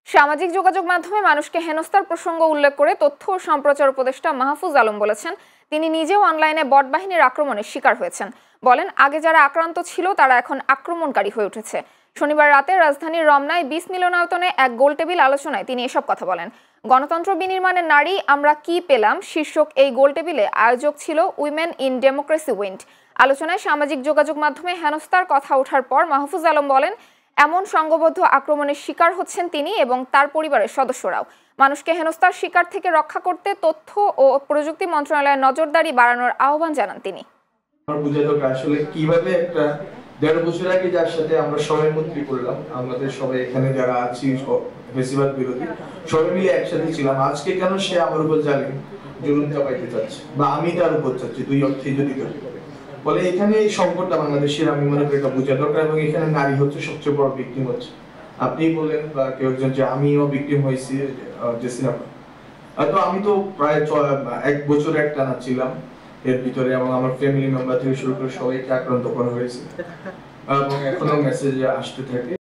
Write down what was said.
সামাজিক যোগাযোগ মাধ্যমে মানুষকে হেনস্থার প্রসঙ্গ উল্লেখ করে তথ্য ও সম্প্রচার উপদেষ্টা মাহফুজ আলম বলেছেন, তিনি নিজেও অনলাইনে বট বাহিনীর আক্রমণের শিকার হয়েছেন। বলেন, আগে যারা আক্রান্ত ছিল তারা এখন আক্রমণকারী হয়ে উঠেছে। শনিবার রাতে রাজধানীর রমনায় 20 মিলনায়তনে এক গোলটেবিল আলোচনায় তিনি এসব কথা বলেন। গণতন্ত্র বিনির্মাণের নারী আমরা কি পেলাম শীর্ষক এই গোলটেবিলে আয়োজক ছিল উইমেন ইন ডেমোক্রেসি উইন্ড। আলোচনায় সামাজিক যোগাযোগ মাধ্যমে হেনস্থার কথা ওঠার পর মাহফুজ আলম বলেন, এমন সংঘবদ্ধ আক্রমণের শিকার হচ্ছেন তিনি এবং তার পরিবারের সদস্যরাও। মানুষকে হেনস্থার শিকার থেকে রক্ষা করতে তথ্য ও প্রযুক্তি মন্ত্রণালয়ের নজরদারি বাড়ানোর আহ্বান জানান তিনি। আমার বুঝাতে আসলে কিভাবে একটা 1.5 বছর আগে যার সাথে আমরা সবাই মন্ত্রী করলাম, আমাদের সবাই এখানে যারা আছি বেশিরভাগ বিরোধী সবাই মিলে একসাথে ছিলাম, আজকে কেন সে আমার উপর জালিম জুলুম চাপাইতে চাচ্ছে বা আমি তার উপর চাচ্ছি, দুই অর্থে যদি বলে এখানে এই সংকটটা বাংলাদেশের আমি মনে করি এটা বোঝা দরকার। এবং এখানে নারী হচ্ছে সবচেয়ে বড় ভিকটিম হচ্ছে। আপনি বললেন বা কেউ একজন যে আমিও ভিকটিম হয়েছি যে সিনেমা, তো আমি তো প্রায় 1 বছর একটানা ছিলাম এর ভিতরে এবং আমার ফ্যামিলি মেম্বার থেকে শুরু করে সবাইকে আক্রান্ত করা হয়েছে এবং এখনো মেসেজ আসতে থাকে।